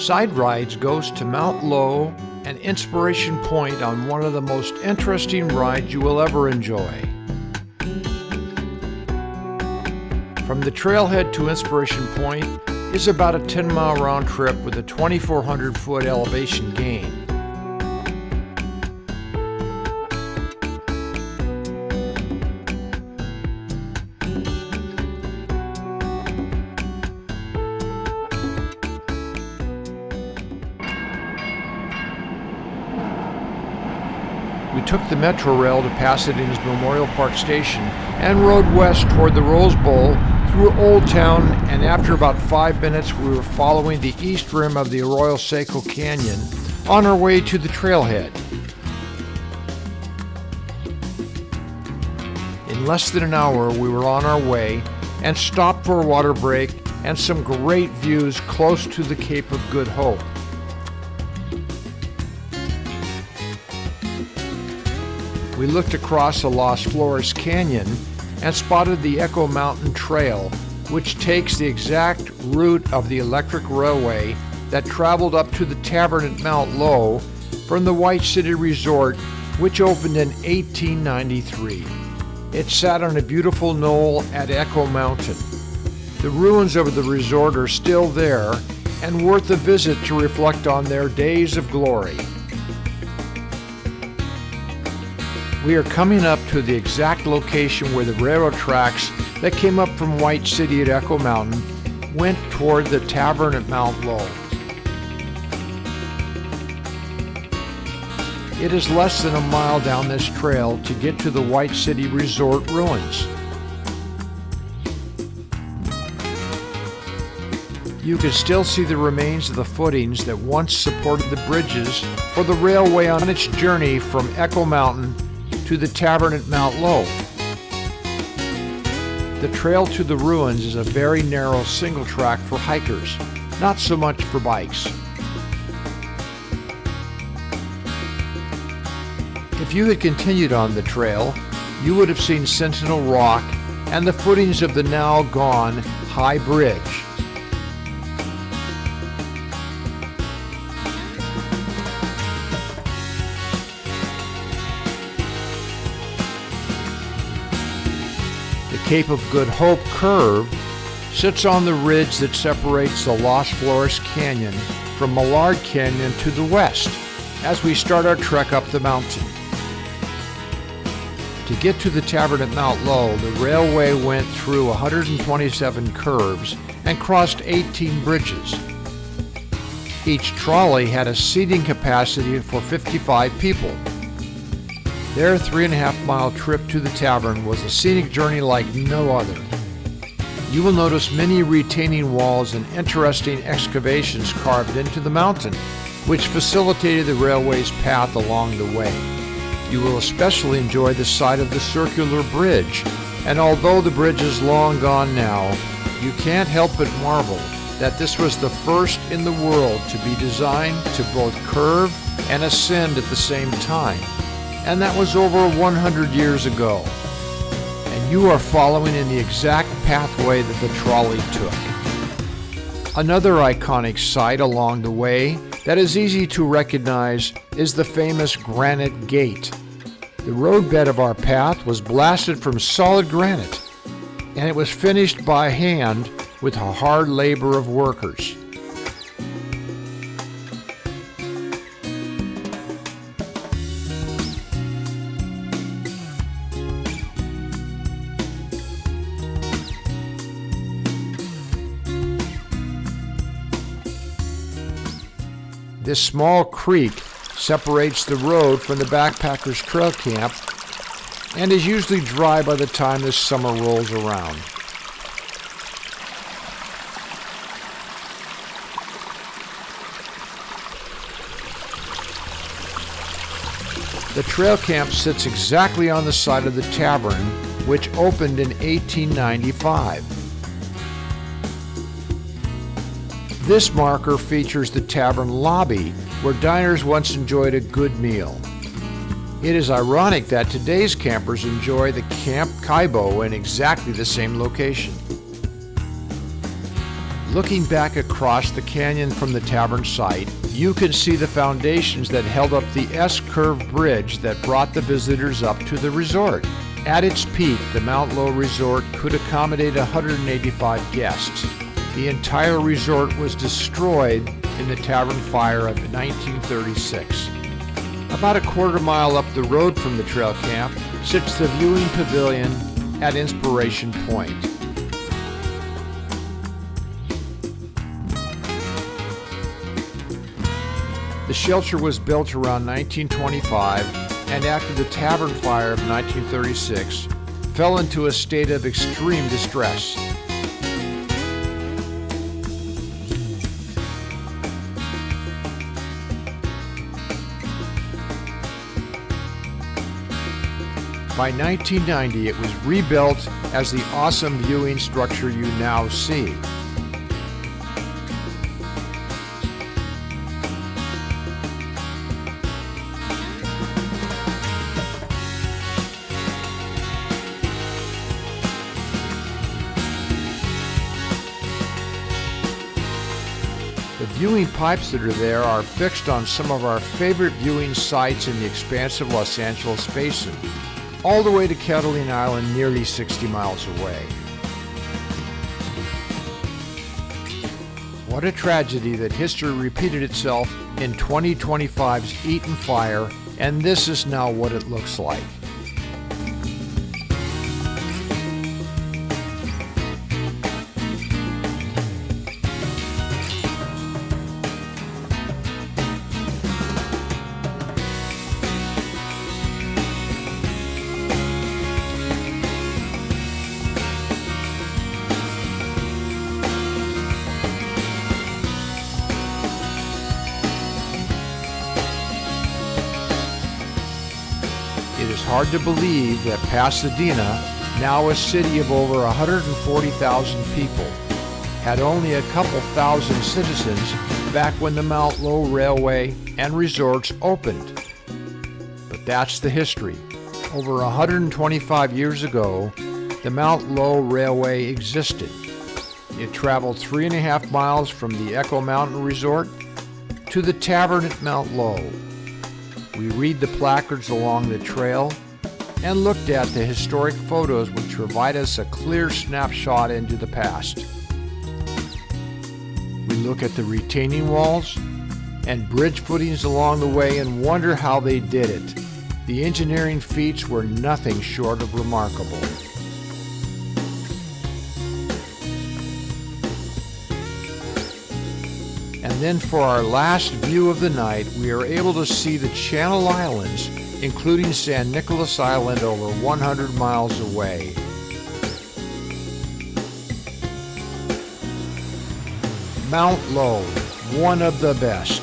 Side rides goes to Mount Lowe and Inspiration Point on one of the most interesting rides you will ever enjoy. From the trailhead to Inspiration Point is about a 10-mile round trip with a 2,400-foot elevation gain. We took the Metro Rail to Pasadena's Memorial Park Station and rode west toward the Rose Bowl through Old Town, and after about 5 minutes we were following the east rim of the Arroyo Seco Canyon on our way to the trailhead. In less than an hour we were on our way and stopped for a water break and some great views close to the Cape of Good Hope. We looked across a Las Flores Canyon and spotted the Echo Mountain Trail, which takes the exact route of the electric railway that traveled up to the tavern at Mount Lowe from the White City Resort, which opened in 1893. It sat on a beautiful knoll at Echo Mountain. The ruins of the resort are still there and worth a visit to reflect on their days of glory. We are coming up to the exact location where the railroad tracks that came up from White City at Echo Mountain went toward the tavern at Mount Lowe. It is less than a mile down this trail to get to the White City Resort ruins. You can still see the remains of the footings that once supported the bridges for the railway on its journey from Echo Mountain to the tavern at Mount Lowe. The trail to the ruins is a very narrow single track for hikers, not so much for bikes. If you had continued on the trail, you would have seen Sentinel Rock and the footings of the now gone High Bridge. The Cape of Good Hope curve sits on the ridge that separates the Las Flores Canyon from Millard Canyon to the west as we start our trek up the mountain. To get to the tavern at Mount Lowe, the railway went through 127 curves and crossed 18 bridges. Each trolley had a seating capacity for 55 people. Their 3.5-mile trip to the tavern was a scenic journey like no other. You will notice many retaining walls and interesting excavations carved into the mountain, which facilitated the railway's path along the way. You will especially enjoy the sight of the circular bridge, and although the bridge is long gone now, you can't help but marvel that this was the first in the world to be designed to both curve and ascend at the same time. And that was over 100 years ago. And you are following in the exact pathway that the trolley took. Another iconic site along the way that is easy to recognize is the famous Granite Gate. The roadbed of our path was blasted from solid granite, and it was finished by hand with the hard labor of workers. This small creek separates the road from the Backpackers Trail Camp and is usually dry by the time the summer rolls around. The trail camp sits exactly on the side of the tavern, which opened in 1895. This marker features the tavern lobby, where diners once enjoyed a good meal. It is ironic that today's campers enjoy the Camp Kaibo in exactly the same location. Looking back across the canyon from the tavern site, you can see the foundations that held up the S-curve bridge that brought the visitors up to the resort. At its peak, the Mount Lowe Resort could accommodate 185 guests. The entire resort was destroyed in the tavern fire of 1936. About a quarter mile up the road from the trail camp sits the viewing pavilion at Inspiration Point. The shelter was built around 1925, and after the tavern fire of 1936, fell into a state of extreme distress. By 1990, it was rebuilt as the awesome viewing structure you now see. The viewing pipes that are there are fixed on some of our favorite viewing sites in the expansive Los Angeles basin, all the way to Catalina Island, nearly 60 miles away. What a tragedy that history repeated itself in 2025's Eaton Fire, and this is now what it looks like. It is hard to believe that Pasadena, now a city of over 140,000 people, had only a couple thousand citizens back when the Mount Lowe Railway and resorts opened. But that's the history. Over 125 years ago, the Mount Lowe Railway existed. It traveled 3.5 miles from the Echo Mountain Resort to the tavern at Mount Lowe. We read the placards along the trail and looked at the historic photos which provide us a clear snapshot into the past. We look at the retaining walls and bridge footings along the way and wonder how they did it. The engineering feats were nothing short of remarkable. And then for our last view of the night, we are able to see the Channel Islands, including San Nicolas Island over 100 miles away. Mount Lowe, one of the best.